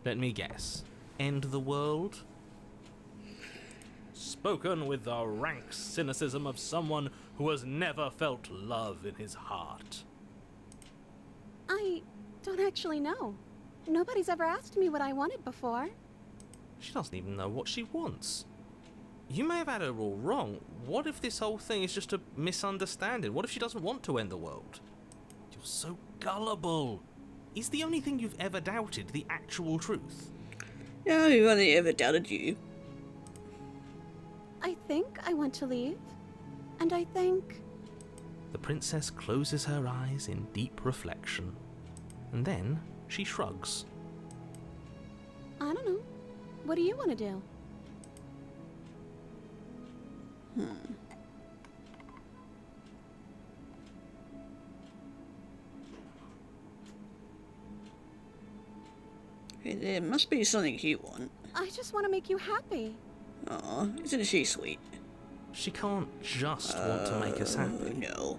Let me guess. End the world? Spoken with the rank cynicism of someone who has never felt love in his heart. I don't actually know. Nobody's ever asked me what I wanted before. She doesn't even know what she wants. You may have had her all wrong. What if this whole thing is just a misunderstanding? What if she doesn't want to end the world? You're so gullible. Is the only thing you've ever doubted the actual truth? No, I've only ever doubted you. I think I want to leave. And I think... The princess closes her eyes in deep reflection. And then she shrugs. I don't know. What do you want to do? There must be something you want. I just want to make you happy. Aw, isn't she sweet? She can't just want to make us happy. No.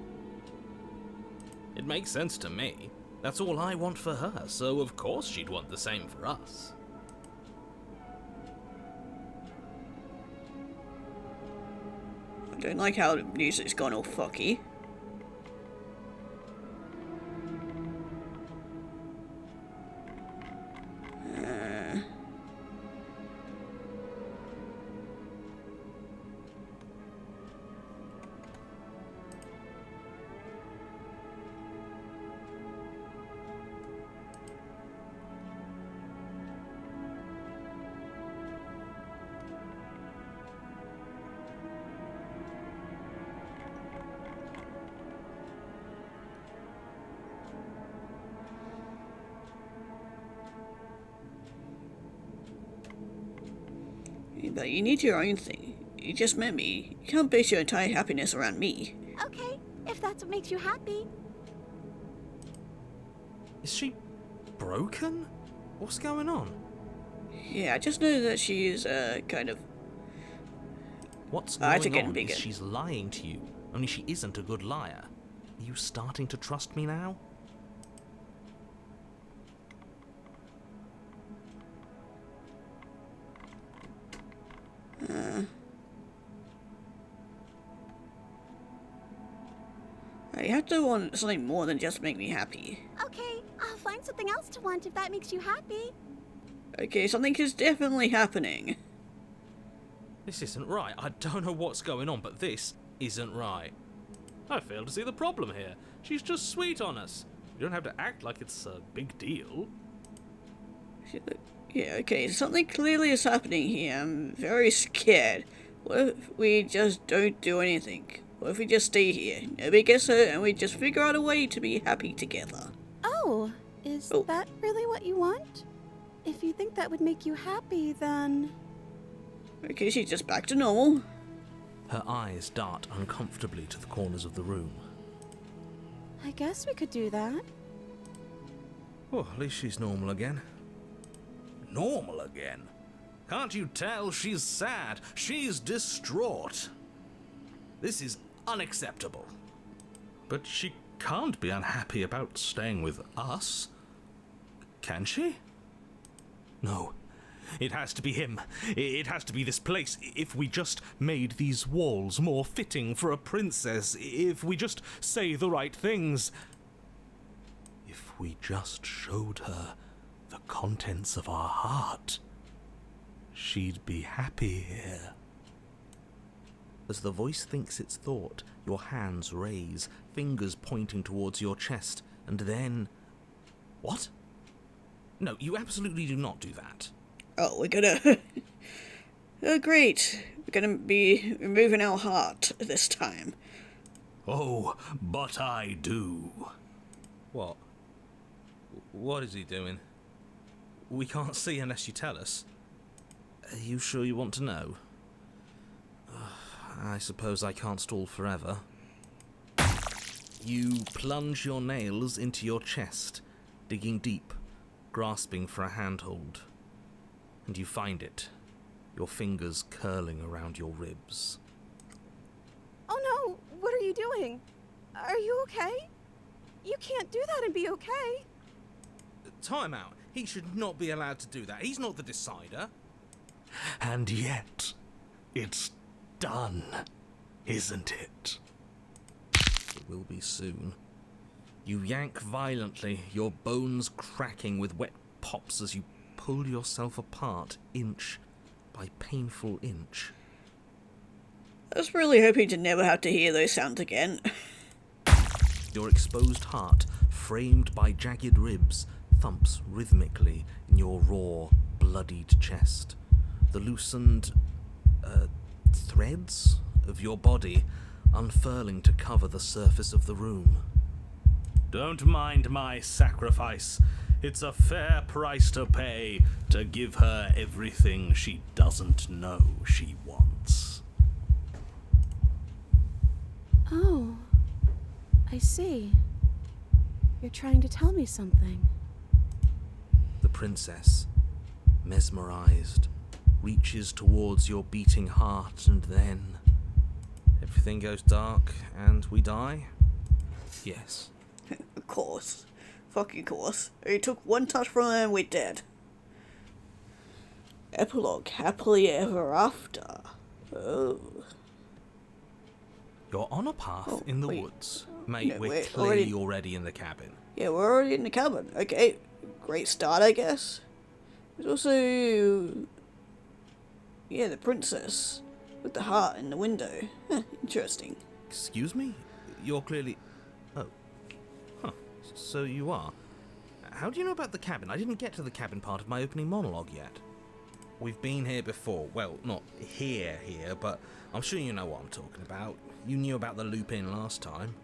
It makes sense to me. That's all I want for her, so of course she'd want the same for us. I don't like how the music's gone all fucky. But you need your own thing. You just met me. You can't base your entire happiness around me. Okay, if that's what makes you happy. Is she broken? What's going on? Yeah, I just know that she is, kind of... What's It's going getting on bigger. is she's lying to you, only she isn't a good liar. Are you starting to trust me now? You have to want something more than just make me happy. Okay, I'll find something else to want if that makes you happy. Okay, something is definitely happening. This isn't right. I don't know what's going on, but this isn't right. I fail to see the problem here. She's just sweet on us. You don't have to act like it's a big deal. Yeah, okay, something clearly is happening here. I'm very scared. What if we just don't do anything? What if we just stay here? Nobody gets hurt and we just figure out a way to be happy together. Oh, is that really what you want? If you think that would make you happy, then... Okay, she's just back to normal. Her eyes dart uncomfortably to the corners of the room. I guess we could do that. Well, at least she's normal again. Normal again? Can't you tell she's sad? She's distraught. This is unacceptable. But she can't be unhappy about staying with us. Can she? No. It has to be him. It has to be this place. If we just made these walls more fitting for a princess, if we just say the right things, if we just showed her the contents of our heart, she'd be happy here. As the voice thinks its thought, your hands raise, fingers pointing towards your chest, and then... What? No, you absolutely do not do that. Oh, we're gonna... Oh, great. We're gonna be removing our heart this time. Oh, but I do. What? What is he doing? We can't see unless you tell us. Are you sure you want to know? I suppose I can't stall forever. You plunge your nails into your chest, digging deep, grasping for a handhold. And you find it, your fingers curling around your ribs. Oh no, what are you doing? Are you okay? You can't do that and be okay. time out. He should not be allowed to do that. He's not the decider. And yet, it's done, isn't it? It will be soon. You yank violently, your bones cracking with wet pops as you pull yourself apart inch by painful inch. I was really hoping to never have to hear those sounds again. Your exposed heart, framed by jagged ribs, thumps rhythmically in your raw, bloodied chest. The loosened threads of your body unfurling to cover the surface of the room. Don't mind my sacrifice. It's a fair price to pay to give her everything she doesn't know she wants. Oh, I see. You're trying to tell me something. The princess, mesmerized, reaches towards your beating heart, and then everything goes dark and we die? Yes. Of course. Fucking course. It took one touch from her and we're dead. Epilogue, happily ever after. Oh. You're on a path in the woods. Mate, No, we're we're clearly already in the cabin. Yeah, we're already in the cabin. Okay, great start, I guess. There's also... yeah, the princess. With the heart in the window. Huh, interesting. Excuse me? You're clearly... Oh. Huh. So you are. How do you know about the cabin? I didn't get to the cabin part of my opening monologue yet. We've been here before. Well, not here, but I'm sure you know what I'm talking about. You knew about the Lupin last time.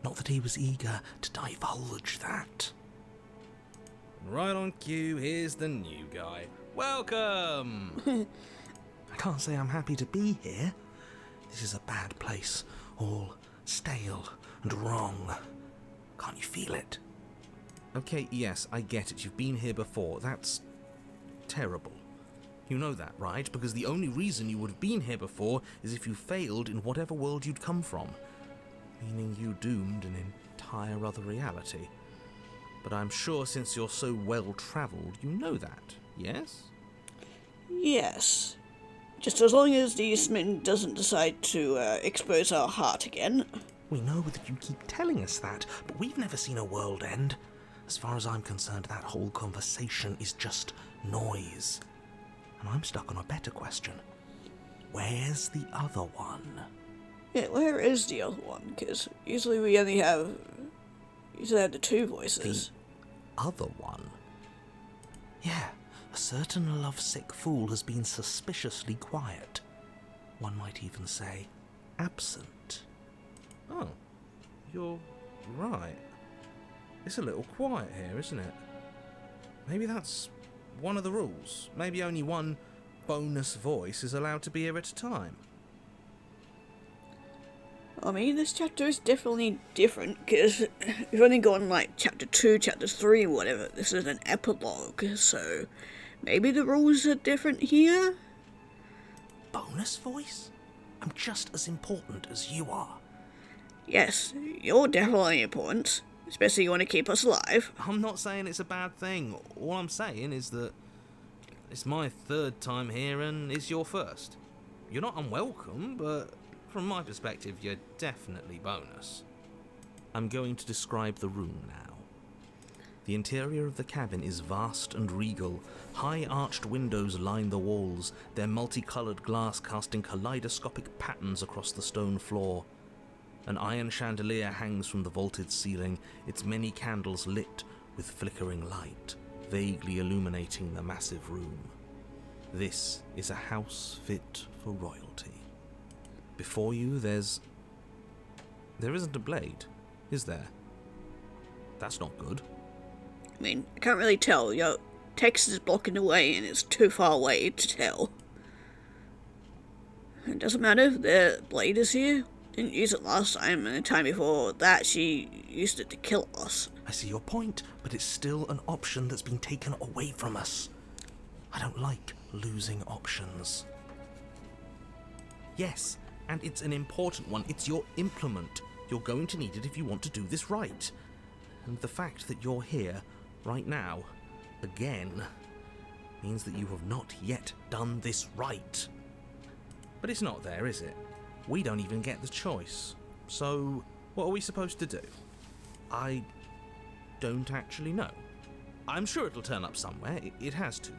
Not that he was eager to divulge that. Right on cue, here's the new guy. Welcome! I can't say I'm happy to be here. This is a bad place. All stale and wrong. Can't you feel it? Okay, yes, I get it. You've been here before. That's terrible. You know that, right? Because the only reason you would have been here before is if you failed in whatever world you'd come from. Meaning you doomed an entire other reality. But I'm sure since you're so well-travelled, you know that, yes? Yes. Just as long as the Eastman doesn't decide to expose our heart again. We know that you keep telling us that, but we've never seen a world end. As far as I'm concerned, that whole conversation is just noise. And I'm stuck on a better question. Where's the other one? Yeah, where is the other one? Because usually we only have... usually have the two voices. Other one? Yeah, a certain lovesick fool has been suspiciously quiet. One might even say, absent. Oh, you're right. It's a little quiet here, isn't it? Maybe that's one of the rules. Maybe only one bonus voice is allowed to be here at a time. I mean, this chapter is definitely different, because we've only gone like chapter 2, chapter 3, whatever. This is an epilogue, so maybe the rules are different here? Bonus voice? I'm just as important as you are. Yes, you're definitely important. Especially you want to keep us alive. I'm not saying it's a bad thing. All I'm saying is that it's my third time here and it's your first. You're not unwelcome, but from my perspective, you're definitely bonus. I'm going to describe the room now. The interior of the cabin is vast and regal. High arched windows line the walls, their multicoloured glass casting kaleidoscopic patterns across the stone floor. An iron chandelier hangs from the vaulted ceiling, its many candles lit with flickering light, vaguely illuminating the massive room. This is a house fit for royalty. Before you, there isn't a blade, is there? That's not good. I mean, I can't really tell. Your text is blocking the way and it's too far away to tell. It doesn't matter if the blade is here. Didn't use it last time, and the time before that she used it to kill us. I see your point, but it's still an option that's been taken away from us. I don't like losing options. Yes, and it's an important one. It's your implement. You're going to need it if you want to do this right. And the fact that you're here right now, again, means that you have not yet done this right. But it's not there, is it? We don't even get the choice. So, what are we supposed to do? I don't actually know. I'm sure it'll turn up somewhere. It has to.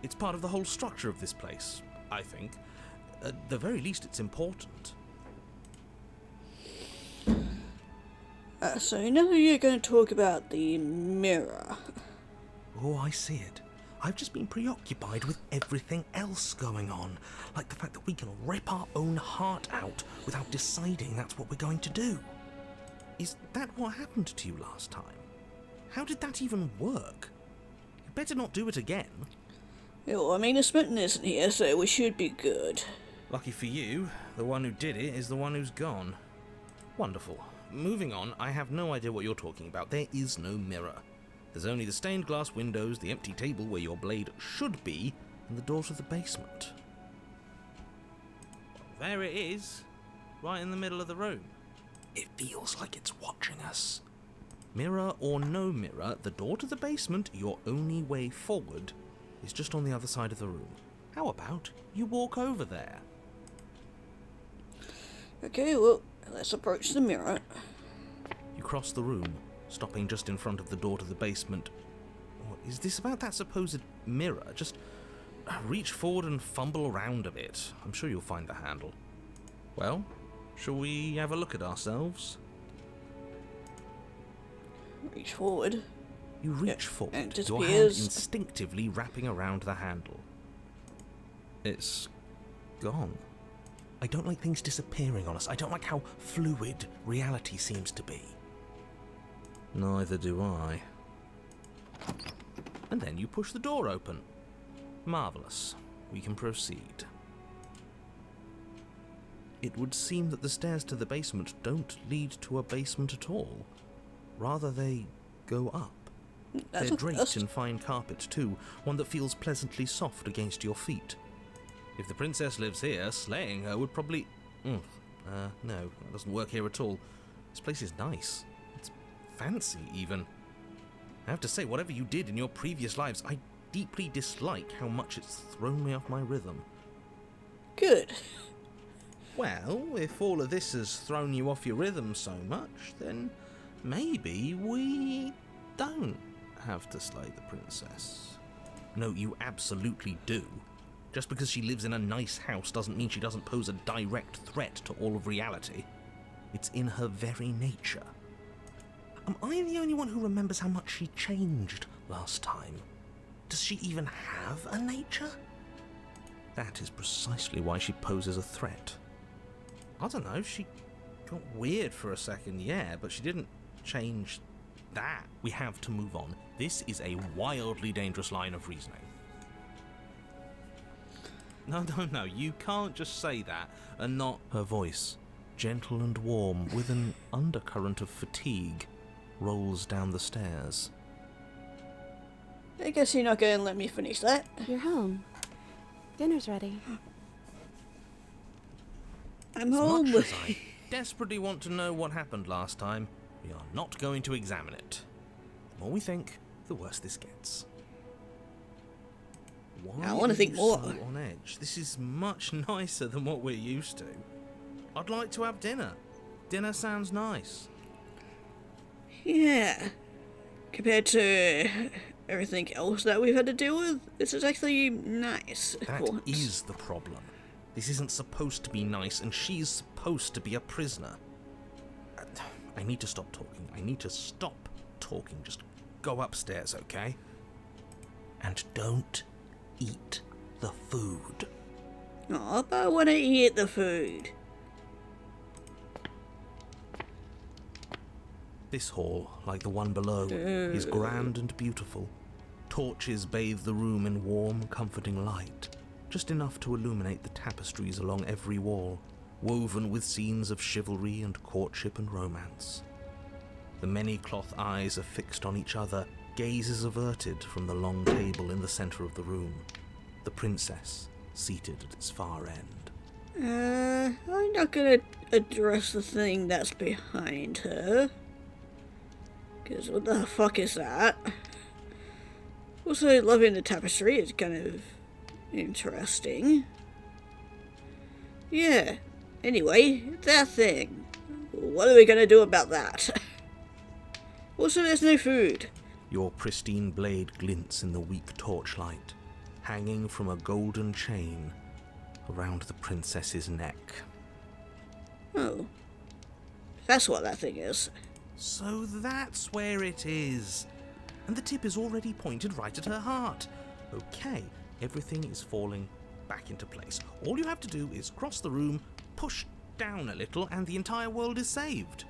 It's part of the whole structure of this place, I think. At the very least, it's important. So now you're going to talk about the mirror. Oh, I see it. I've just been preoccupied with everything else going on, like the fact that we can rip our own heart out without deciding that's what we're going to do. Is that what happened to you last time? How did that even work? You better not do it again. Yeah, well, I mean, the Smitten isn't here, so we should be good. Lucky for you, the one who did it is the one who's gone. Wonderful. Moving on, I have no idea what you're talking about. There is no mirror. There's only the stained glass windows, the empty table where your blade should be, and the door to the basement. There it is, right in the middle of the room. It feels like it's watching us. Mirror or no mirror, the door to the basement, your only way forward, is just on the other side of the room. How about you walk over there? Okay, well, let's approach the mirror. You cross the room, stopping just in front of the door to the basement. What is this about that supposed mirror? Just reach forward and fumble around a bit. I'm sure you'll find the handle. Well, shall we have a look at ourselves? Reach forward. You reach Yeah, forward, and it your hand disappears. instinctively wrapping around the handle. It's gone. I don't like things disappearing on us. I don't like how fluid reality seems to be. Neither do I. And then you push the door open. Marvellous. We can proceed. It would seem that the stairs to the basement don't lead to a basement at all. Rather, they go up. That's They're a draped first. in fine carpet, too, one that feels pleasantly soft against your feet. If the princess lives here, slaying her would probably... no, that doesn't work here at all. This place is nice. It's fancy, even. I have to say, whatever you did in your previous lives, I deeply dislike how much it's thrown me off my rhythm. Good. Well, if all of this has thrown you off your rhythm so much, then maybe we don't have to slay the princess. No, you absolutely do. Just because she lives in a nice house doesn't mean she doesn't pose a direct threat to all of reality. It's in her very nature. Am I the only one who remembers how much she changed last time? Does she even have a nature? That is precisely why she poses a threat. I don't know, she got weird for a second, yeah, but she didn't change that. We have to move on. This is a wildly dangerous line of reasoning. No, you can't just say that and not... Her voice, gentle and warm, with an undercurrent of fatigue, rolls down the stairs. I guess you're not going to let me finish that. You're home. Dinner's ready. I'm As home. much as I desperately want to know what happened last time, we are not going to examine it. The more we think, the worse this gets. Why I wanna are think you more. so on edge? This is much nicer than what we're used to. I'd like to have dinner. Dinner sounds nice. Yeah. Compared to everything else that we've had to deal with, this is actually nice. That for once. is the problem. This isn't supposed to be nice, and she's supposed to be a prisoner. I need to stop talking. I need to stop talking. Just go upstairs, okay? And don't eat the food. Aw, but I want to eat the food. This hall, like the one below, is grand and beautiful. Torches bathe the room in warm, comforting light, just enough to illuminate the tapestries along every wall, woven with scenes of chivalry and courtship and romance. The many cloth eyes are fixed on each other, gazes averted from the long table in the center of the room, the princess seated at its far end. I'm not gonna address the thing that's behind her. Because what the fuck is that? Also, loving the tapestry is kind of interesting. Yeah. Anyway, that thing. What are we gonna do about that? Also, there's no food. Your pristine blade glints in the weak torchlight, hanging from a golden chain around the princess's neck. Oh. That's what that thing is. So that's where it is. And the tip is already pointed right at her heart. Okay, everything is falling back into place. All you have to do is cross the room, push down a little, and the entire world is saved.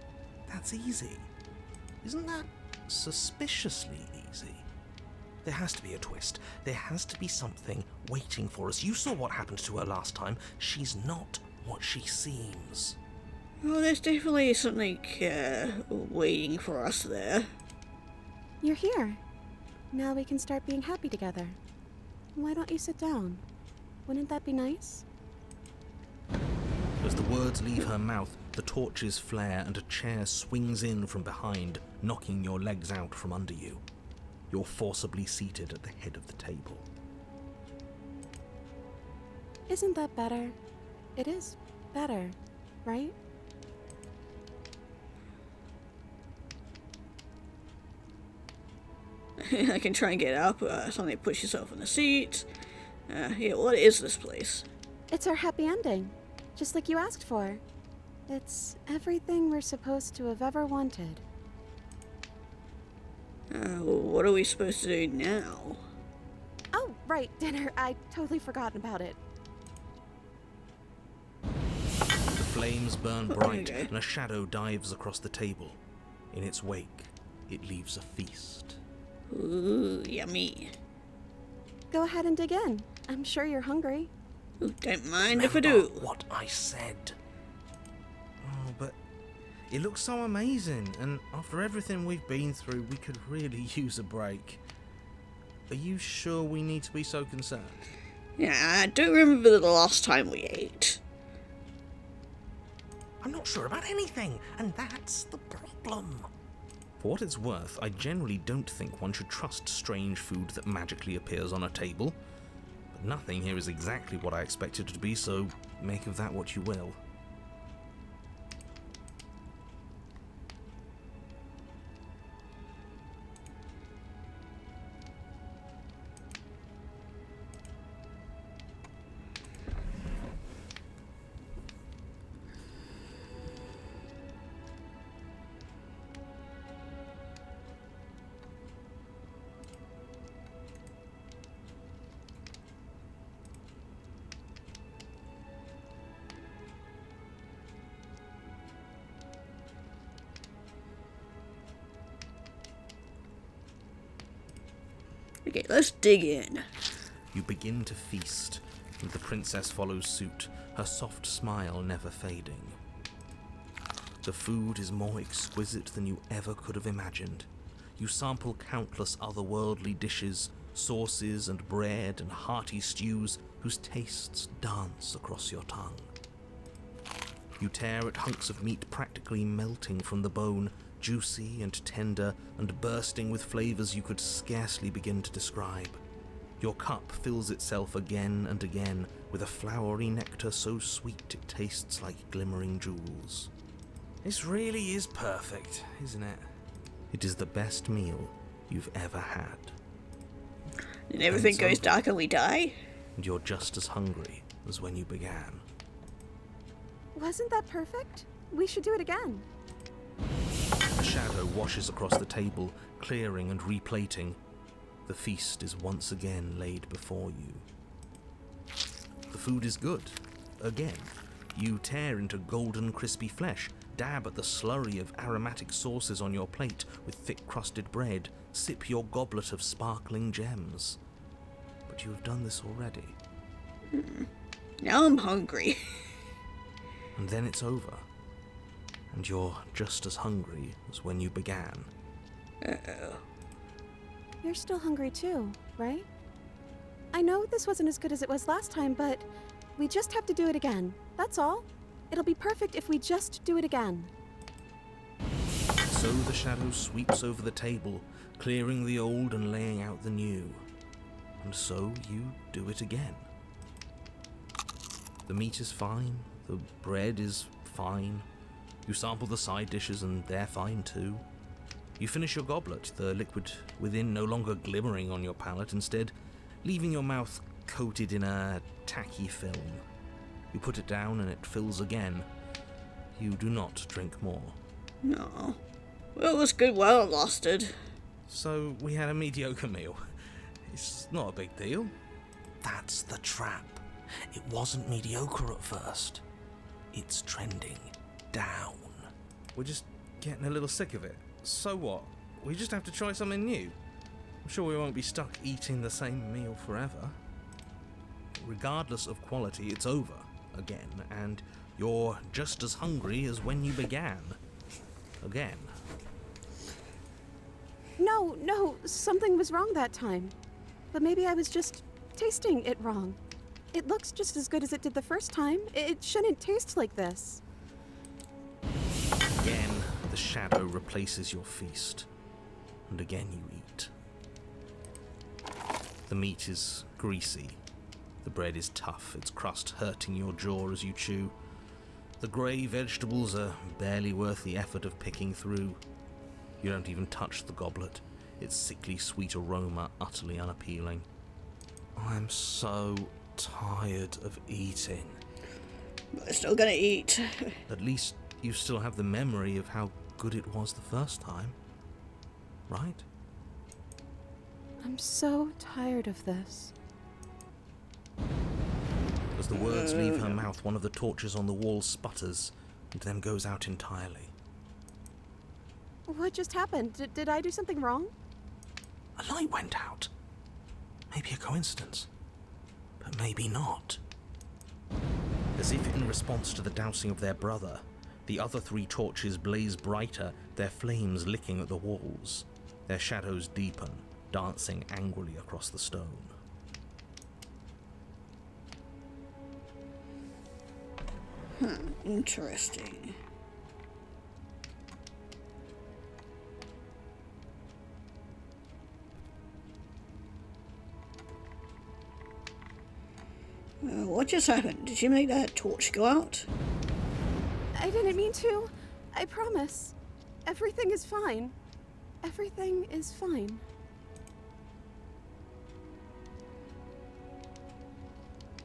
That's easy. Isn't that suspiciously easy? There has to be a twist. There has to be something waiting for us. You saw what happened to her last time. She's not what she seems. Oh, there's definitely something waiting for us there. You're here. Now we can start being happy together. Why don't you sit down? Wouldn't that be nice? As the words leave her mouth, the torches flare and a chair swings in from behind, knocking your legs out from under you. You're forcibly seated at the head of the table. Isn't that better? It is better, right? I can try and get up. Suddenly push yourself in the seat. Yeah, what is this place? It's our happy ending, just like you asked for. It's everything we're supposed to have ever wanted. What are we supposed to do now? Oh, right, dinner. I totally forgotten about it. The flames burn bright, Okay. and a shadow dives across the table. In its wake, it leaves a feast. Ooh, yummy. Go ahead and dig in. I'm sure you're hungry. Ooh, don't mind if I Remember do. what I said. Oh, but it looks so amazing, and after everything we've been through, we could really use a break. Are you sure we need to be so concerned? Yeah, I don't remember the last time we ate. I'm not sure about anything, and that's the problem. For what it's worth, I generally don't think one should trust strange food that magically appears on a table. But nothing here is exactly what I expected it to be, so make of that what you will. Okay, let's dig in. You begin to feast, and the princess follows suit, her soft smile never fading. The food is more exquisite than you ever could have imagined. You sample countless otherworldly dishes, sauces and bread and hearty stews whose tastes dance across your tongue. You tear at hunks of meat practically melting from the bone, juicy and tender and bursting with flavors you could scarcely begin to describe. Your cup fills itself again and again with a flowery nectar so sweet it tastes like glimmering jewels. This really is perfect, isn't it? It is the best meal you've ever had. And everything And goes so- dark and we die? And you're just as hungry as when you began. Wasn't that perfect? We should do it again. A shadow washes across the table, clearing and replating. The feast is once again laid before you. The food is good. Again, you tear into golden crispy flesh, dab at the slurry of aromatic sauces on your plate with thick-crusted bread, sip your goblet of sparkling gems. But you have done this already. Now I'm hungry. And then it's over. And you're just as hungry as when you began. You're still hungry too, right? I know this wasn't as good as it was last time, but we just have to do it again. That's all. It'll be perfect if we just do it again. So the shadow sweeps over the table, clearing the old and laying out the new. and so you do it again. The meat is fine, the bread is fine. You sample the side dishes and they're fine too. You finish your goblet, the liquid within no longer glimmering on your palate, instead leaving your mouth coated in a tacky film. You put it down and it fills again. You do not drink more. No. Well, it was good while it lasted. So we had a mediocre meal. It's not a big deal. That's the trap. It wasn't mediocre at first. It's trending down. We're just getting a little sick of it. So what? We just have to try something new. I'm sure we won't be stuck eating the same meal forever. Regardless of quality, it's over again, and you're just as hungry as when you began. Again. No, something was wrong that time. But maybe I was just tasting it wrong. It looks just as good as it did the first time. It shouldn't taste like this. Again, the shadow replaces your feast, and again you eat. The meat is greasy. The bread is tough, its crust hurting your jaw as you chew. The grey vegetables are barely worth the effort of picking through. You don't even touch the goblet, its sickly sweet aroma utterly unappealing. I'm so tired of eating. But I'm still gonna eat. At least you still have the memory of how good it was the first time, right? I'm so tired of this. As the words leave her mouth, one of the torches on the wall sputters and then goes out entirely. What just happened? Did I do something wrong? A light went out. Maybe a coincidence, but maybe not. As if in response to the dousing of their brother, the other 3 torches blaze brighter, their flames licking at the walls. Their shadows deepen, dancing angrily across the stone. Interesting. What just happened? Did you make that torch go out? I didn't mean to. I promise. Everything is fine. Everything is fine.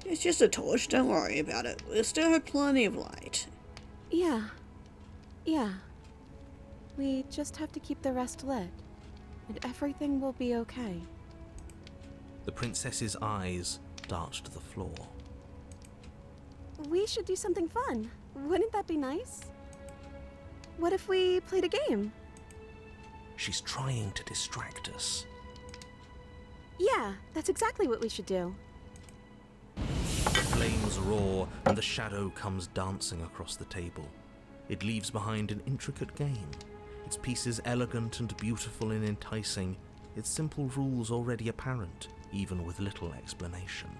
It's just a torch, don't worry about it. We'll still have plenty of light. Yeah. We just have to keep the rest lit, and everything will be okay. The princess's eyes dart to the floor. We should do something fun. Wouldn't that be nice? What if we played a game? She's trying to distract us. Yeah, that's exactly what we should do. The flames roar and the shadow comes dancing across the table. It leaves behind an intricate game. Its pieces elegant and beautiful and enticing, its simple rules already apparent, even with little explanation.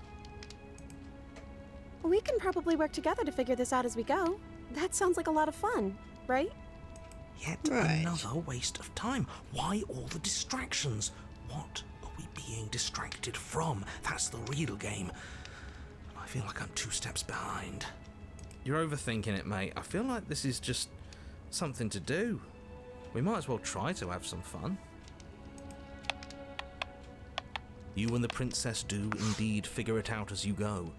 We can probably work together to figure this out as we go. That sounds like a lot of fun, right? Yet Right. another waste of time. Why all the distractions? What are we being distracted from? That's the real game. I feel like I'm 2 steps behind. You're overthinking it, mate. I feel like this is just something to do. We might as well try to have some fun. You and the princess do indeed figure it out as you go.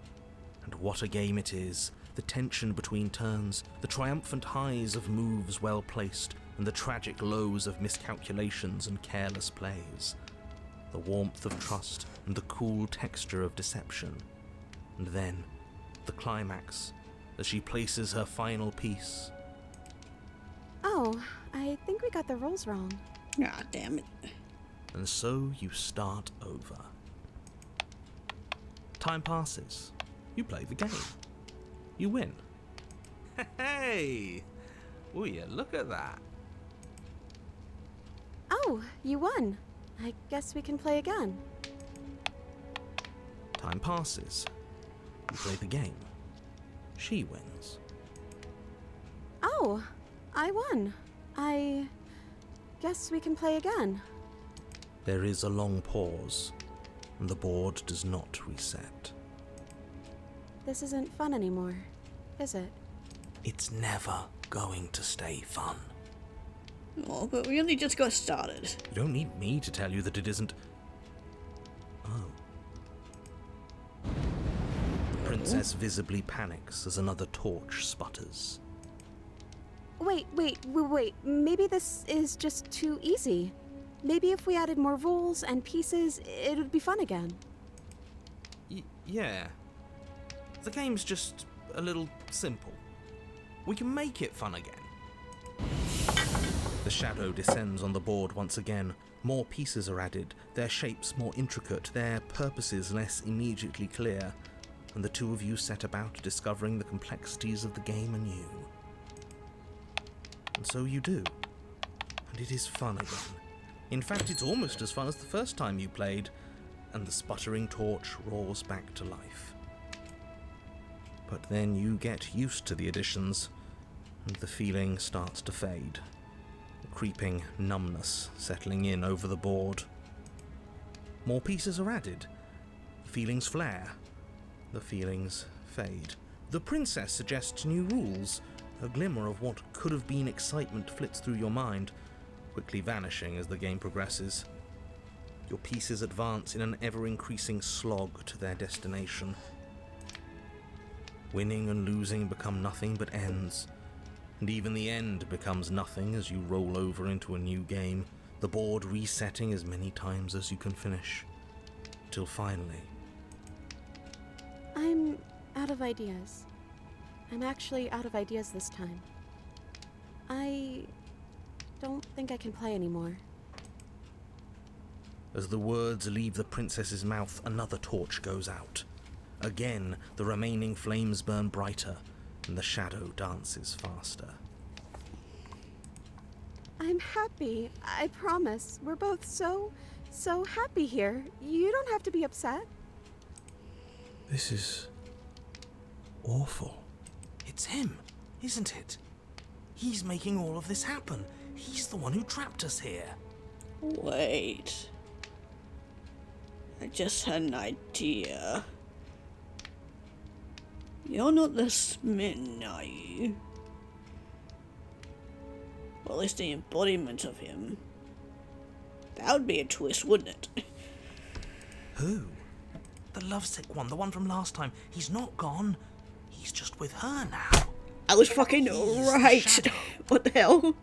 And what a game it is. The tension between turns, the triumphant highs of moves well placed, and the tragic lows of miscalculations and careless plays. The warmth of trust and the cool texture of deception. And then, the climax, as she places her final piece. Oh, I think we got the rules wrong. Ah, damn it. And so you start over. Time passes. You play the game. You win. Hey! Will you look at that? Oh, you won. I guess we can play again. Time passes. You play the game. She wins. Oh, I won. I guess we can play again. There is a long pause. and the board does not reset. This isn't fun anymore, is it? It's never going to stay fun. Oh, but we only just got started. You don't need me to tell you that it isn't. Oh. The princess visibly panics as another torch sputters. Wait. Maybe this is just too easy. Maybe if we added more rules and pieces, it would be fun again. Yeah. The game's just a little simple. We can make it fun again. The shadow descends on the board once again. More pieces are added, their shapes more intricate, their purposes less immediately clear, and the two of you set about discovering the complexities of the game anew. And so you do. And it is fun again. In fact, it's almost as fun as the first time you played, and the sputtering torch roars back to life. But then you get used to the additions, and the feeling starts to fade. A creeping numbness settling in over the board. More pieces are added. The feelings flare. The feelings fade. The princess suggests new rules. A glimmer of what could have been excitement flits through your mind, quickly vanishing as the game progresses. Your pieces advance in an ever-increasing slog to their destination. Winning and losing become nothing but ends, and even the end becomes nothing as you roll over into a new game, the board resetting as many times as you can finish, till finally... I'm out of ideas. I'm actually out of ideas this time. I don't think I can play anymore. As the words leave the princess's mouth, another torch goes out. Again, the remaining flames burn brighter, and the shadow dances faster. I'm happy, I promise. We're both so happy here. You don't have to be upset. This is... awful. It's him, isn't it? He's making all of this happen. He's the one who trapped us here. Wait. I just had an idea. You're not the Smitten, are you? Well, at least the embodiment of him. That would be a twist, wouldn't it? Who? The lovesick one, the one from last time. He's not gone. He's just with her now. I was fucking right. What the hell?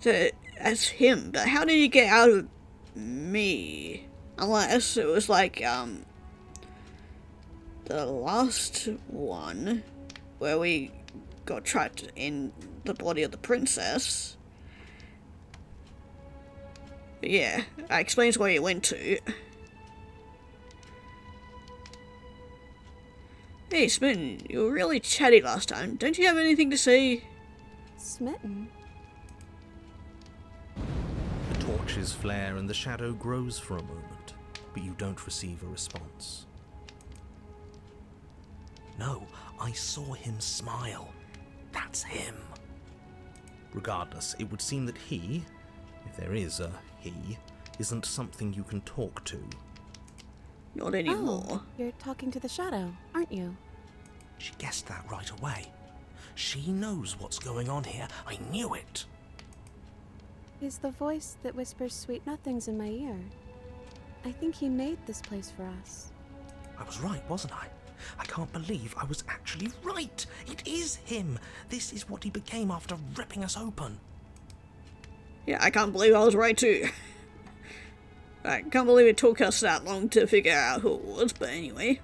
That's him, but how did he get out of me? Unless it was like, the last one, where we got trapped in the body of the princess. But yeah, that explains where he went to. Hey, Smitten, you were really chatty last time. Don't you have anything to say? Smitten? The torches flare and the shadow grows for a moment, but you don't receive a response. No, I saw him smile. That's him. Regardless, it would seem that he, if there is a he, isn't something you can talk to. Not anymore. Oh, you're talking to the shadow, aren't you? She guessed that right away. She knows what's going on here. I knew it. He's the voice that whispers sweet nothings in my ear. I think he made this place for us. I was right, wasn't I? I can't believe I was actually right. It is him. This is what he became after ripping us open. Yeah, I can't believe I was right too. I can't believe it took us that long to figure out who it was, but anyway.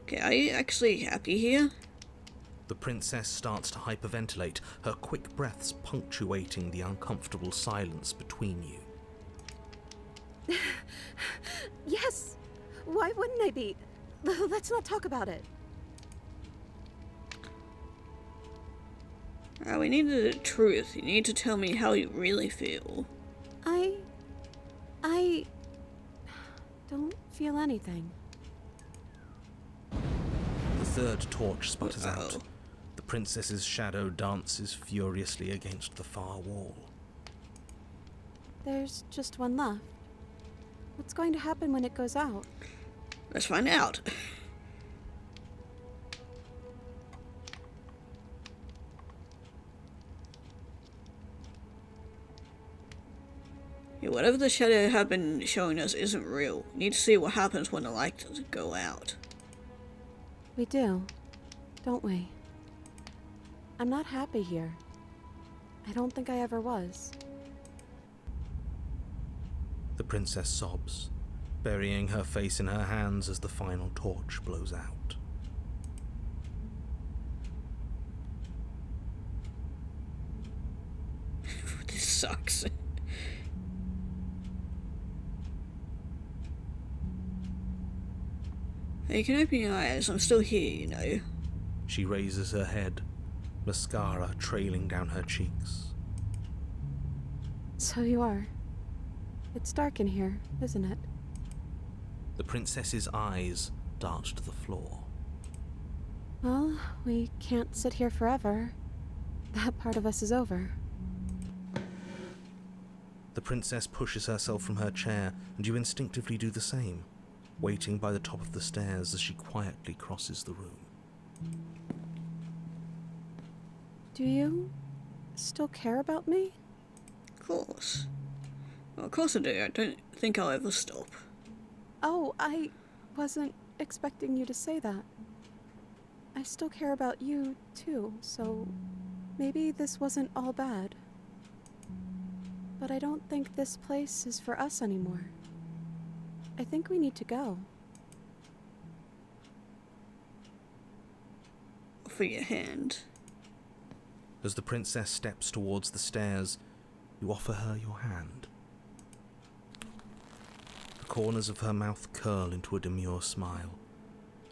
Okay, are you actually happy here? The princess starts to hyperventilate, her quick breaths punctuating the uncomfortable silence between you. Yes! Why wouldn't I be? Let's not talk about it. We need the truth. You need to tell me how you really feel. I don't feel anything. The third torch sputters Uh-oh. out. The princess's shadow dances furiously against the far wall. There's just one left. What's going to happen when it goes out? Let's find out. Yeah, whatever the shadow have been showing us isn't real. We need to see what happens when the lights go out. We do, don't we? I'm not happy here. I don't think I ever was. The princess sobs, burying her face in her hands as the final torch blows out. This sucks. You can open your eyes, I'm still here, you know. She raises her head, mascara trailing down her cheeks. So you are. It's dark in here, isn't it? The princess's eyes dart to the floor. Well, we can't sit here forever. That part of us is over. The princess pushes herself from her chair, and you instinctively do the same, waiting by the top of the stairs as she quietly crosses the room. Do you still care about me? Of course. Well, of course I do. I don't think I'll ever stop. Oh, I wasn't expecting you to say that. I still care about you, too, so maybe this wasn't all bad. But I don't think this place is for us anymore. I think we need to go. For your hand. As the princess steps towards the stairs, you offer her your hand. The corners of her mouth curl into a demure smile,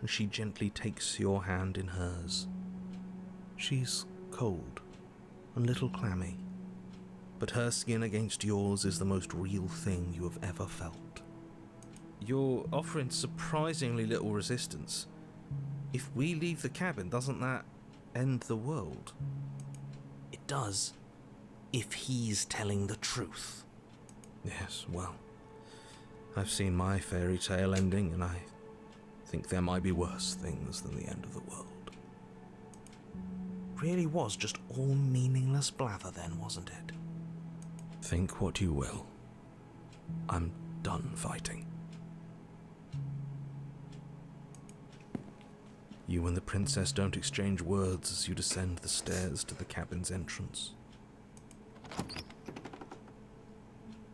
and she gently takes your hand in hers. She's cold, and a little clammy, but her skin against yours is the most real thing you have ever felt. You're offering surprisingly little resistance. If we leave the cabin, doesn't that end the world? It does, if he's telling the truth. Yes, well, I've seen my fairy tale ending, and I think there might be worse things than the end of the world. Really was just all meaningless blather then, wasn't it? Think what you will. I'm done fighting. You and the princess don't exchange words as you descend the stairs to the cabin's entrance.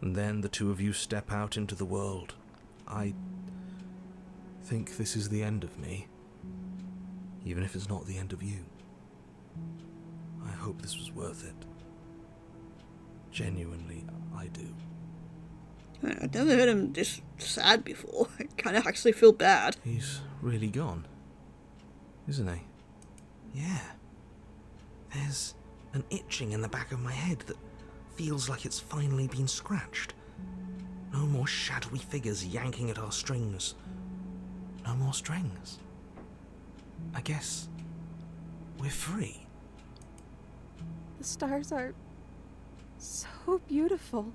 And then the two of you step out into the world. I think this is the end of me, even if it's not the end of you. I hope this was worth it. Genuinely, I do. I've never heard him this sad before. I kind of actually feel bad. He's really gone, isn't he? Yeah. There's an itching in the back of my head that feels like it's finally been scratched. No more shadowy figures yanking at our strings. No more strings. I guess we're free. The stars are so beautiful.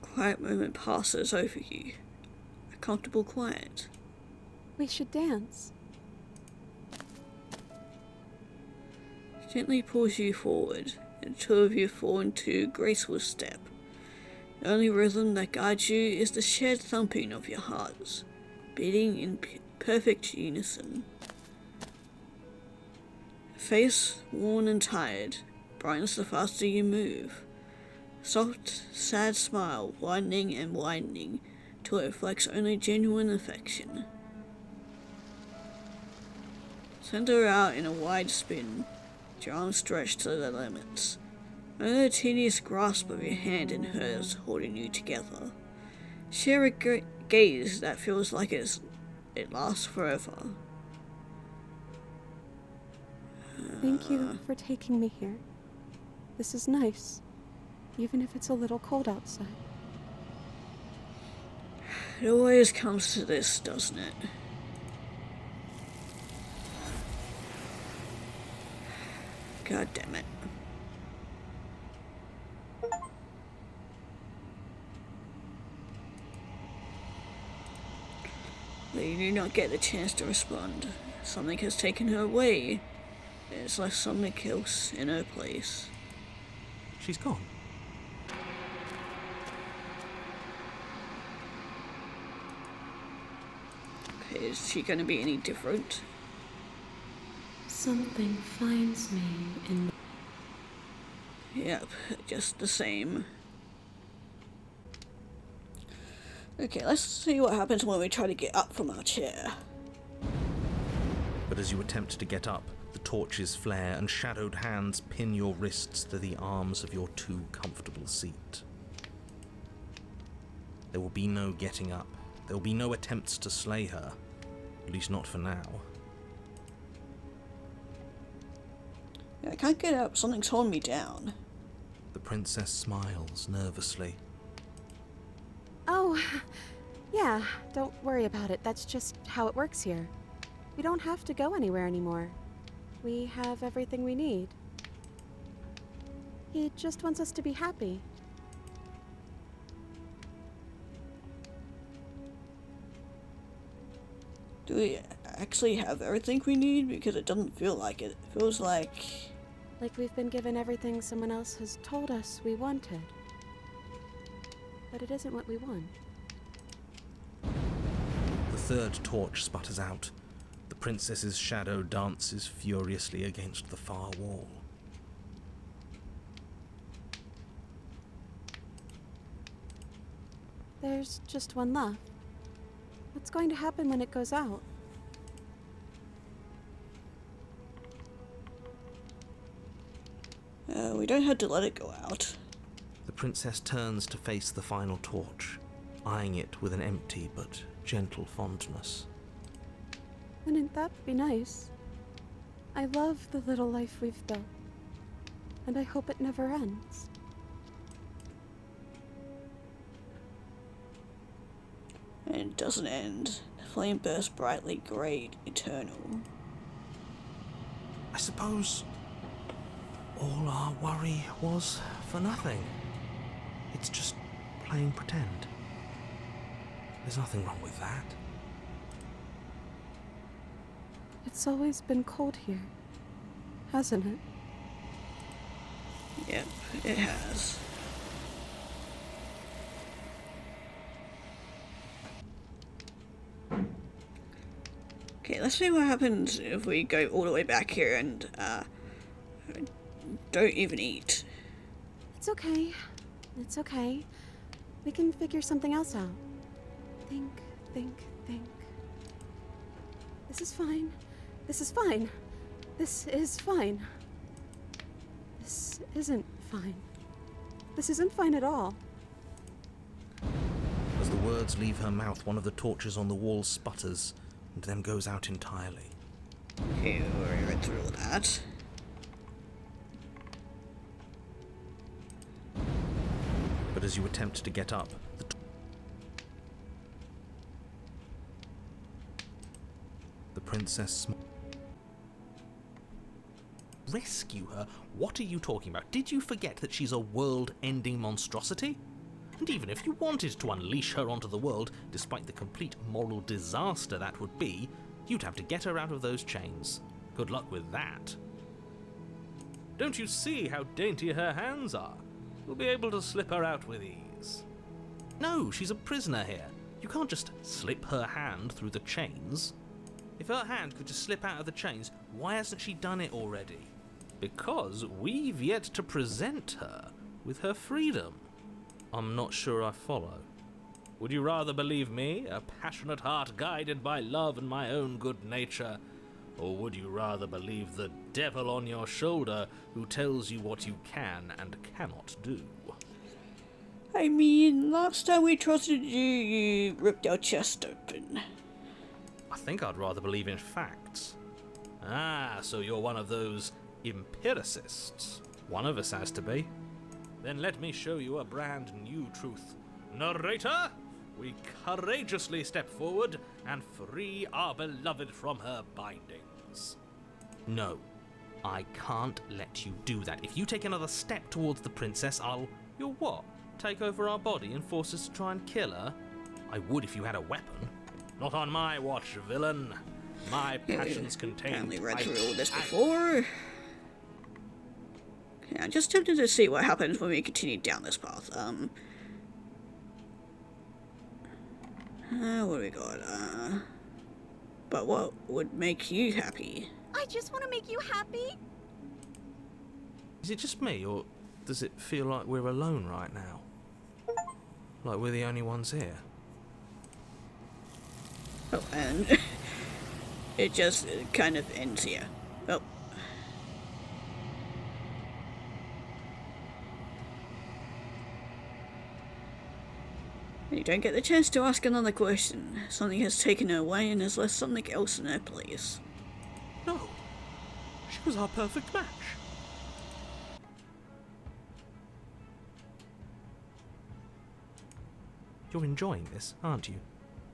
Quiet moment passes over you. A comfortable quiet. We should dance. Gently pulls you forward, and the two of you fall into a graceful step. The only rhythm that guides you is the shared thumping of your hearts, beating in perfect unison. Face worn and tired, brightens the faster you move. Soft, sad smile widening and widening till it reflects only genuine affection. Send her out in a wide spin, your arms stretched to their limits. Only the teeniest grasp of your hand in hers holding you together. Share a gaze that feels like it lasts forever. Thank you for taking me here. This is nice, even if it's a little cold outside. It always comes to this, doesn't it? God damn it. They do not get the chance to respond. Something has taken her away. There's left something else in her place. She's gone. Okay, is she going to be any different? Something finds me in. Yep, just the same. Okay, let's see what happens when we try to get up from our chair. But as you attempt to get up, the torches flare and shadowed hands pin your wrists to the arms of your too comfortable seat. There will be no getting up. There will be no attempts to slay her. At least not for now. I can't get up. Something's holding me down. The princess smiles nervously. Oh, yeah, don't worry about it. That's just how it works here. We don't have to go anywhere anymore. We have everything we need. He just wants us to be happy. Do we actually have everything we need? Because it doesn't feel like it. It feels like... Like we've been given everything someone else has told us we wanted. But it isn't what we want. The third torch sputters out. The princess's shadow dances furiously against the far wall. There's just one left. What's going to happen when it goes out? we don't have to let it go out. The princess turns to face the final torch, eyeing it with an empty but gentle fondness. Wouldn't that be nice? I love the little life we've built, and I hope it never ends. And it doesn't end. The flame bursts brightly grey, eternal. I suppose all our worry was for nothing. It's just playing pretend. There's nothing wrong with that. It's always been cold here, hasn't it? Yep, it has. Okay, let's see what happens if we go all the way back here and don't even eat. It's okay. It's okay. We can figure something else out. Think, think, think. This is fine. This is fine. This is fine. This isn't fine. This isn't fine at all. As the words leave her mouth, one of the torches on the wall sputters and then goes out entirely. Okay, we already read through all that. But as you attempt to get up, the princess rescue her? What are you talking about? Did you forget that she's a world-ending monstrosity? And even if you wanted to unleash her onto the world, despite the complete moral disaster that would be, you'd have to get her out of those chains. Good luck with that. Don't you see how dainty her hands are? You'll be able to slip her out with ease. No, she's a prisoner here. You can't just slip her hand through the chains. If her hand could just slip out of the chains, why hasn't she done it already? Because we've yet to present her with her freedom. I'm not sure I follow. Would you rather believe me, a passionate heart guided by love and my own good nature? Or would you rather believe the devil on your shoulder who tells you what you can and cannot do? I mean, last time we trusted you, you ripped our chest open. I think I'd rather believe in facts. Ah, so you're one of those empiricists. One of us has to be. Then let me show you a brand new truth. Narrator, we courageously step forward and free our beloved from her bindings. No, I can't let you do that. If you take another step towards the princess, You'll what? Take over our body and force us to try and kill her? I would if you had a weapon. Not on my watch, villain. My passions contain... Apparently read through all this before. Yeah, I'm just tempted to see what happens when we continue down this path. What do we got? But what would make you happy? I just want to make you happy. Is it just me, or does it feel like we're alone right now? Like we're the only ones here? Oh, and it just kind of ends here. Oh. You don't get the chance to ask another question. Something has taken her away and has left something else in her place. No. She was our perfect match. You're enjoying this, aren't you?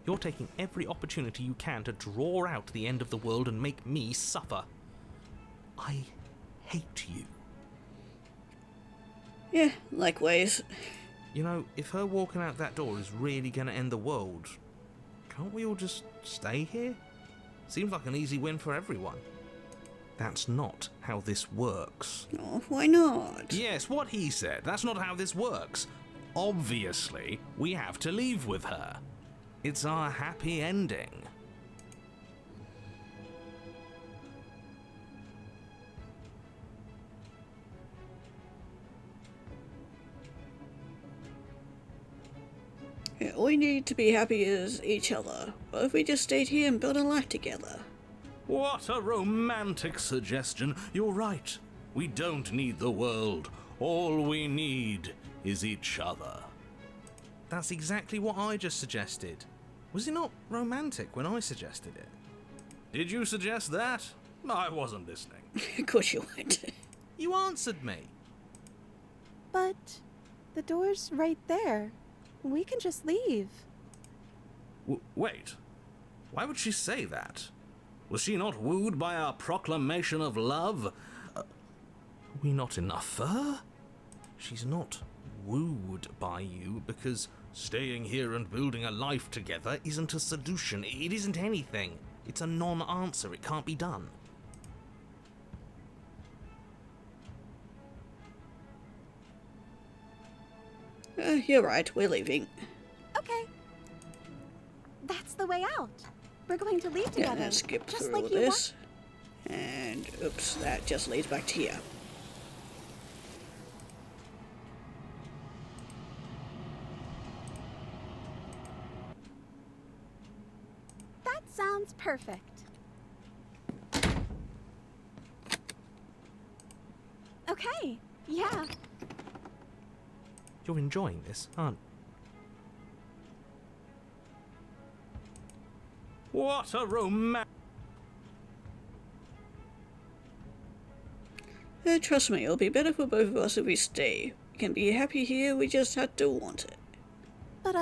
You're taking every opportunity you can to draw out the end of the world and make me suffer. I hate you. Yeah, likewise. You know, if her walking out that door is really going to end the world, can't we all just stay here? Seems like an easy win for everyone. That's not how this works. Oh, why not? Yes, what he said. That's not how this works. Obviously, we have to leave with her. It's our happy ending. Yeah, all we need to be happy is each other. What if we just stayed here and built a life together? What a romantic suggestion. You're right. We don't need the world. All we need is each other. That's exactly what I just suggested. Was it not romantic when I suggested it? Did you suggest that? I wasn't listening. Of course you would. You answered me. But the door's right there. We can just leave. Wait. Why would she say that? Was she not wooed by our proclamation of love? Are we not enough for her? She's not wooed by you because staying here and building a life together isn't a solution. It isn't anything. It's a non-answer. It can't be done. You're right, we're leaving. Okay. That's the way out. We're going to leave Yeah, together. let's skip just through like all you this. And, oops, that just leads back to here. That sounds perfect. Okay. Yeah. You're enjoying this, aren't you? What a romantic... Trust me, it'll be better for both of us if we stay. We can be happy here, we just had to want it. But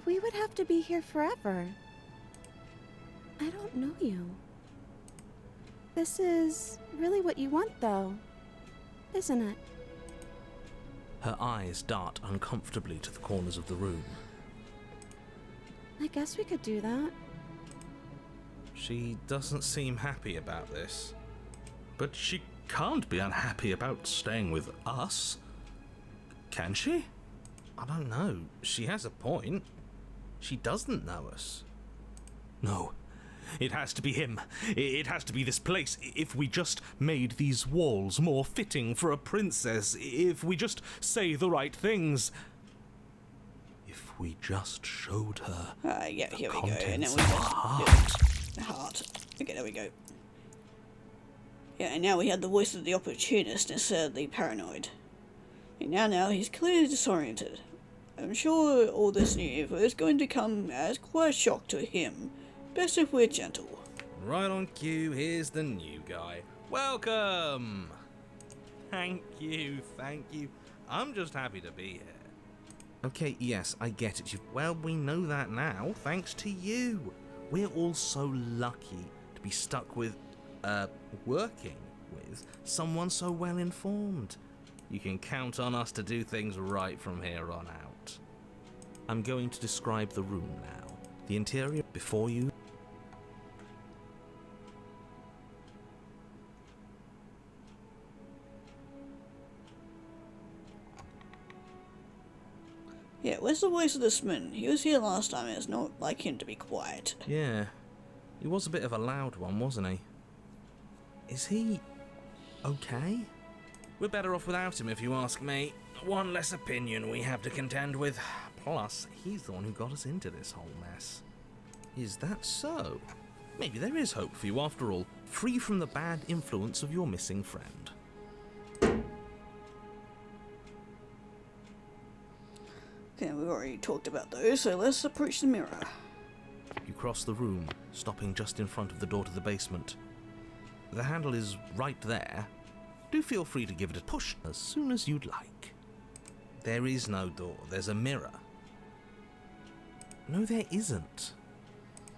we would have to be here forever. I don't know you. This is really what you want, though, isn't it? Her eyes dart uncomfortably to the corners of the room. I guess we could do that. She doesn't seem happy about this. But she can't be unhappy about staying with us. Can she? I don't know. She has a point. She doesn't know us. No. It has to be him. It has to be this place. If we just made these walls more fitting for a princess. If we just say the right things. If we just showed her Yeah, here we go. contents And then of we our just heart. heart. Okay, there we go. Yeah, and now we had the voice of the opportunist instead of the paranoid. And now he's clearly disoriented. I'm sure all this new info is going to come as quite a shock to him. Best if we're gentle. Right on cue, here's the new guy. Welcome! Thank you. I'm just happy to be here. Okay, yes, I get it. Well, we know that now, thanks to you. We're all so lucky to be stuck with, working with someone so well informed. You can count on us to do things right from here on out. I'm going to describe the room now. The interior before you. Yeah, where's the voice of the smitten? He was here last time, and it's not like him to be quiet. Yeah, he was a bit of a loud one, wasn't he? Is he okay? We're better off without him, if you ask me. One less opinion we have to contend with. Plus, he's the one who got us into this whole mess. Is that so? Maybe there is hope for you after all, free from the bad influence of your missing friend. Okay, we've already talked about those, so let's approach the mirror. You cross the room, stopping just in front of the door to the basement. The handle is right there. Do feel free to give it a push as soon as you'd like. There is no door, there's a mirror. No, there isn't.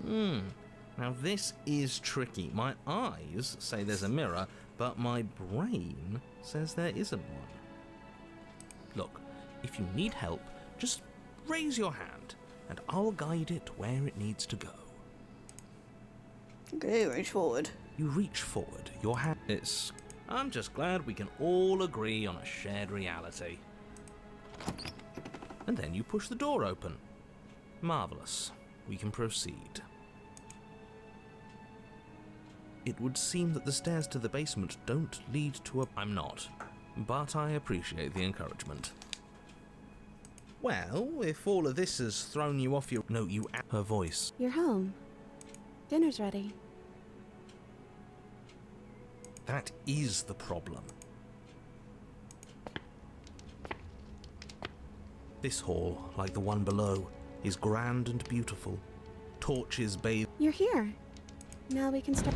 Now this is tricky. My eyes say there's a mirror, but my brain says there isn't one. Look, if you need help, just raise your hand, and I'll guide it where it needs to go. Okay, reach forward. You reach forward, your hand. I'm just glad we can all agree on a shared reality. And then you push the door open. Marvelous. We can proceed. It would seem that the stairs to the basement don't lead to a... I'm not, but I appreciate the encouragement. Well, if all of this has thrown you off your... No, you... Her voice. You're home. Dinner's ready. That is the problem. This hall, like the one below, is grand and beautiful. Torches bathe... You're here. Now we can start.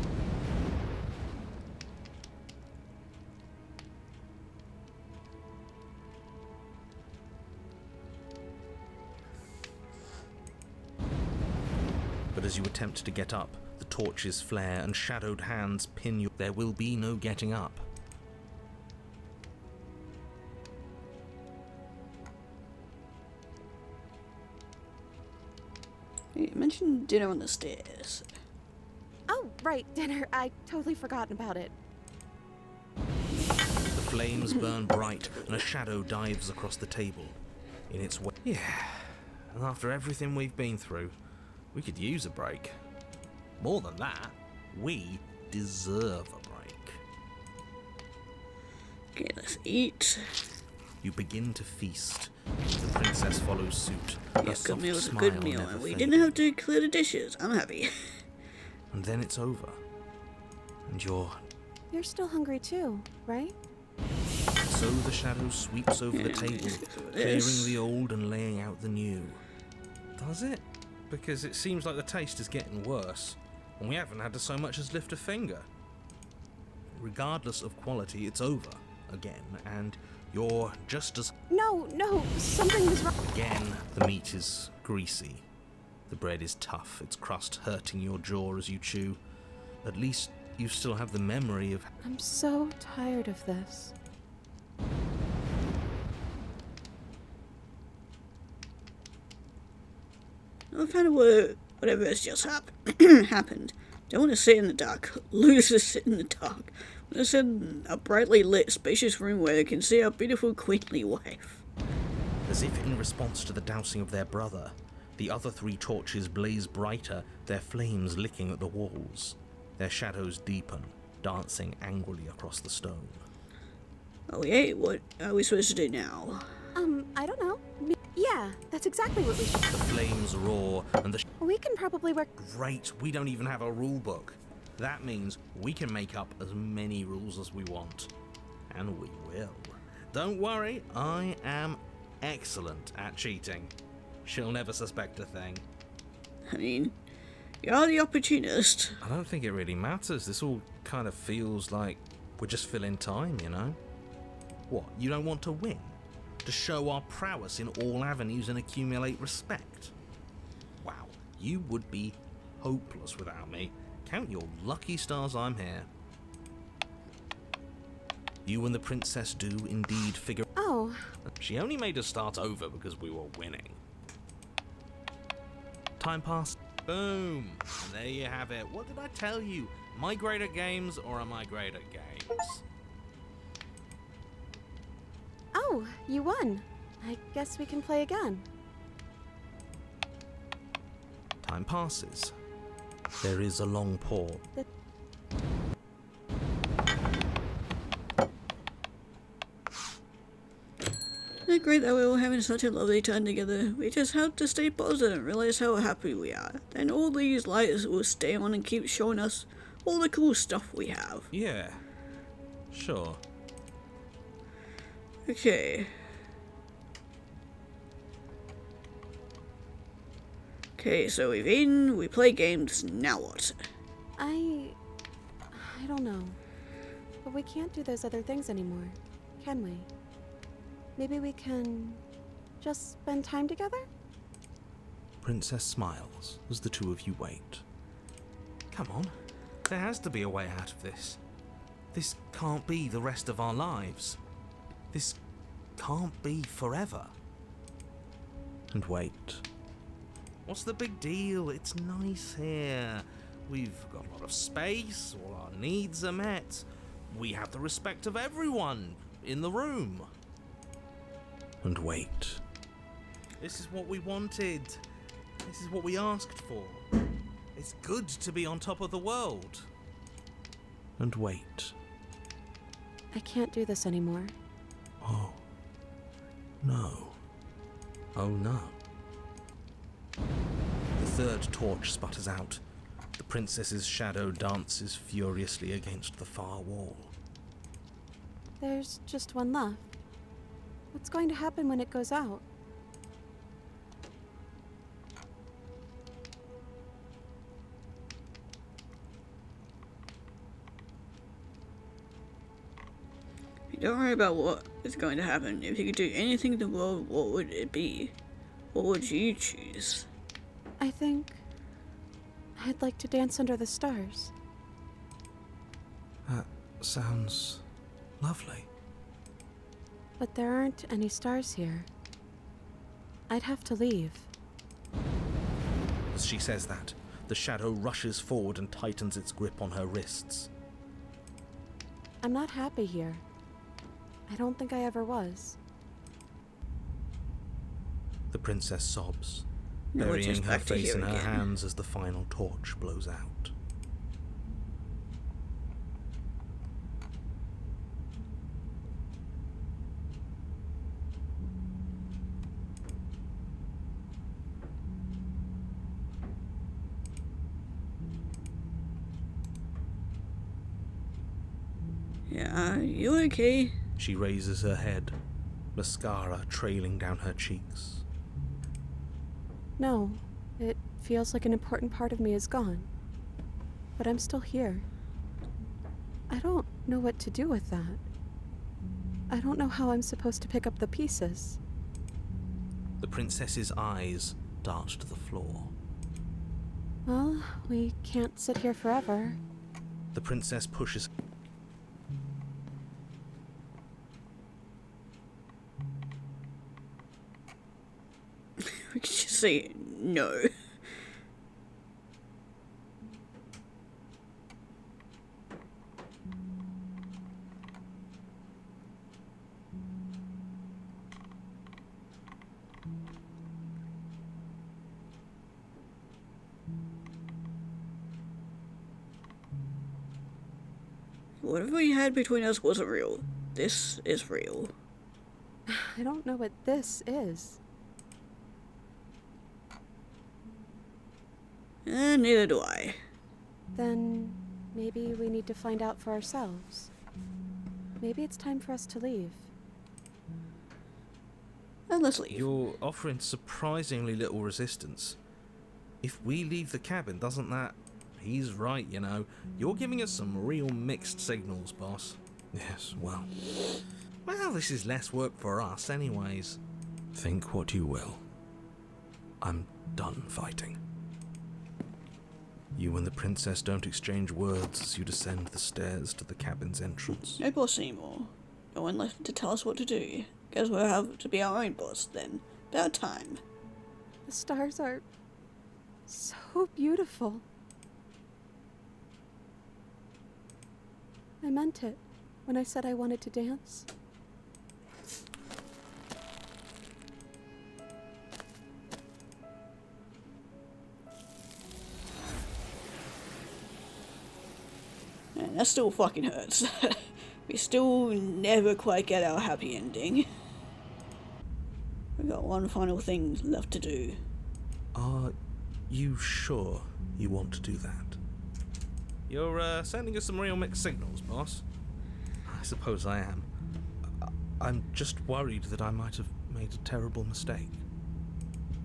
But as you attempt to get up, the torches flare and shadowed hands pin you. There will be no getting up. You mentioned dinner on the stairs. Oh, right, dinner. I'd totally forgotten about it. The flames burn bright and a shadow dives across the table. In its way. Yeah, and after everything we've been through, we could use a break. More than that, we deserve a break. Okay, let's eat. You begin to feast. The princess follows suit. Yeah, good meal was a good meal, and we didn't have to clear the dishes. I'm happy. And then it's over. And you're... You're still hungry too, right? So the shadow sweeps over the Yeah, table, yes. clearing the old and laying out the new. Does it? Because it seems like the taste is getting worse, and we haven't had to so much as lift a finger. Regardless of quality, it's over. Again, and you're just as... No, something was wrong. Again, the meat is greasy. The bread is tough, its crust hurting your jaw as you chew. At least you still have the memory of... I'm so tired of this. I found out whatever has just happened. Don't want to sit in the dark. Losers sit in the dark. I want to sit in a brightly lit, spacious room where they can see our beautiful, queenly wife. As if in response to the dousing of their brother, the other three torches blaze brighter, their flames licking at the walls. Their shadows deepen, dancing angrily across the stone. Oh yeah, what are we supposed to do now? I don't know. Yeah, that's exactly what we should. The flames roar, and the... We can probably work. Great, we don't even have a rule book. That means we can make up as many rules as we want. And we will. Don't worry, I am excellent at cheating. She'll never suspect a thing. I mean, you're the opportunist. I don't think it really matters. This all kind of feels like we're just filling time, you know? What, you don't want to win? To show our prowess in all avenues and accumulate respect? Wow, you would be hopeless without me. Count your lucky stars I'm here. You and the princess do indeed figure... Oh, She only made us start over because we were winning. Time passed. Boom! And there you have it. What did I tell you? Am I great at games or am I great at games? Oh, you won. I guess we can play again. Time passes. There is a long pause. It's great that we're all having such a lovely time together. We just have to stay positive and realize how happy we are. Then all these lights will stay on and keep showing us all the cool stuff we have. Yeah. Sure. Okay. Okay, so we've eaten, we play games, now what? I don't know. But we can't do those other things anymore, can we? Maybe we can just spend time together? Princess smiles as the two of you wait. Come on. There has to be a way out of this. This can't be the rest of our lives. This can't be forever. And wait. What's the big deal? It's nice here. We've got a lot of space, all our needs are met. We have the respect of everyone in the room. And wait. This is what we wanted. This is what we asked for. It's good to be on top of the world. And wait. I can't do this anymore. Oh. No. Oh no. The third torch sputters out. The princess's shadow dances furiously against the far wall. There's just one left. What's going to happen when it goes out? Don't worry about what is going to happen. If you could do anything in the world, what would it be? What would you choose? I think I'd like to dance under the stars. That sounds lovely. But there aren't any stars here. I'd have to leave. As she says that, the shadow rushes forward and tightens its grip on her wrists. I'm not happy here. I don't think I ever was. The princess sobs, No, we're burying just her back to face here in her again. hands as the final torch blows out. Yeah, you okay? She raises her head, mascara trailing down her cheeks. No, it feels like an important part of me is gone. But I'm still here. I don't know what to do with that. I don't know how I'm supposed to pick up the pieces. The princess's eyes dart to the floor. Well, we can't sit here forever. The princess pushes. We could just say no. Whatever we had between us wasn't real. This is real. I don't know what this is. And neither do I. Then maybe we need to find out for ourselves. Maybe it's time for us to leave. And let's leave. You're offering surprisingly little resistance. If we leave the cabin, doesn't that... He's right, you know. You're giving us some real mixed signals, boss. Yes, well... Well, this is less work for us, anyways. Think what you will. I'm done fighting. You and the princess don't exchange words as you descend the stairs to the cabin's entrance. No boss anymore. No one left to tell us what to do. Guess we'll have to be our own boss then. About time. The stars are So beautiful. I meant it when I said I wanted to dance. Man, that still fucking hurts. We still never quite get our happy ending. We've got one final thing left to do. Are you sure you want to do that? You're sending us some real mixed signals, boss. I suppose I am. I'm just worried that I might have made a terrible mistake.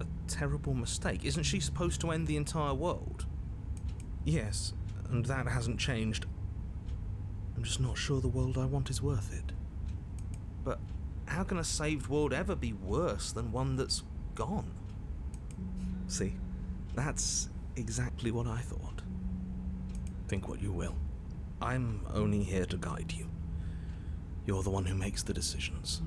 A terrible mistake? Isn't she supposed to end the entire world? Yes, and that hasn't changed. I'm just not sure the world I want is worth it. But how can a saved world ever be worse than one that's gone? See, that's exactly what I thought. Think what you will. I'm only here to guide you. You're the one who makes the decisions.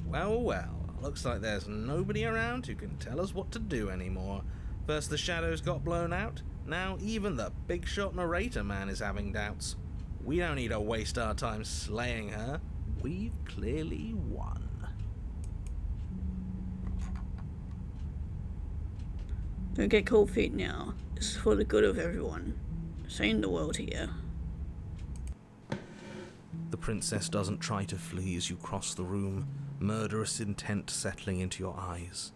Well, well, looks like there's nobody around who can tell us what to do anymore. First the shadows got blown out, now even the big shot narrator man is having doubts. We don't need to waste our time slaying her. We've clearly won. Don't get cold feet now. This is for the good of everyone. Saving the world here. The princess doesn't try to flee as you cross the room, murderous intent settling into your eyes.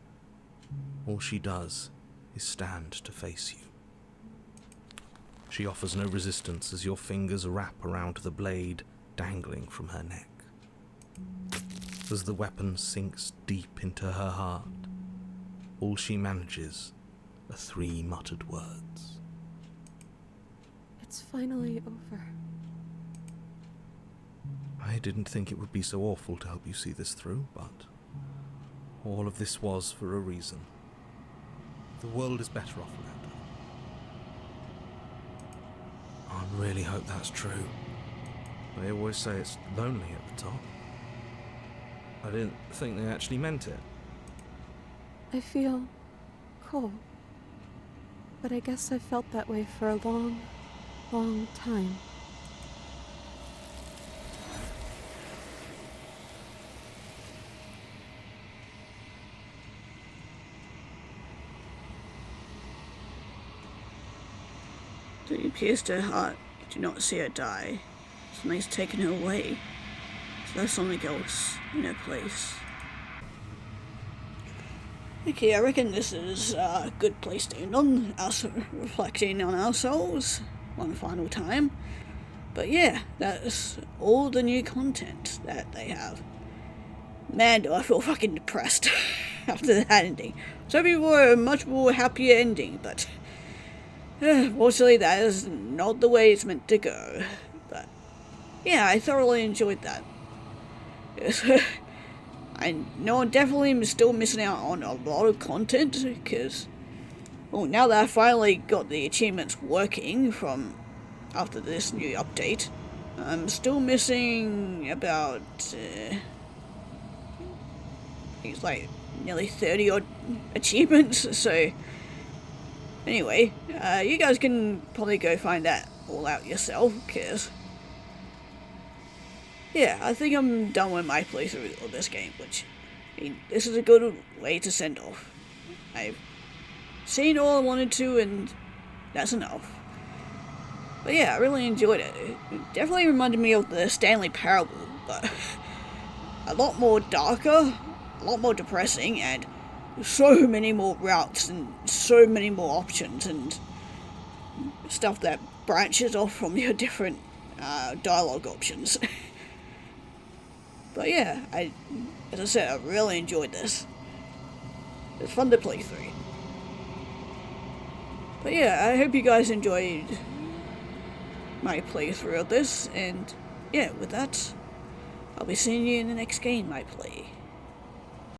All she does is stand to face you. She offers no resistance as your fingers wrap around the blade dangling from her neck. As the weapon sinks deep into her heart, all she manages are 3 muttered words. It's finally over. I didn't think it would be so awful to help you see this through, but all of this was for a reason. The world is better off without her. I really hope that's true. They always say it's lonely at the top. I didn't think they actually meant it. I feel cold. But I guess I've felt that way for a long, long time. So you pierced her heart, you do not see her die. Something's taken her away. So there's something else in her place. Okay, I reckon this is a good place to end on, us reflecting on ourselves one final time. But yeah, that's all the new content that they have. Man, do I feel fucking depressed after that ending. So we were a much more happier ending, but fortunately that is not the way it's meant to go. But yeah, I thoroughly enjoyed that. I know I'm definitely still missing out on a lot of content, because, well, now that I finally got the achievements working from after this new update, I'm still missing about, it's like nearly 30 odd achievements, so anyway, you guys can probably go find that all out yourself, because yeah, I think I'm done with my playthrough of this game, which, I mean, this is a good way to send off. I've seen all I wanted to, and that's enough. But yeah, I really enjoyed it. It definitely reminded me of the Stanley Parable, but a lot more darker, a lot more depressing, and so many more routes, and so many more options, and stuff that branches off from your different dialogue options. But yeah, as I said, I really enjoyed this. It's fun to play through. But yeah, I hope you guys enjoyed my playthrough of this, and yeah, with that, I'll be seeing you in the next game I play.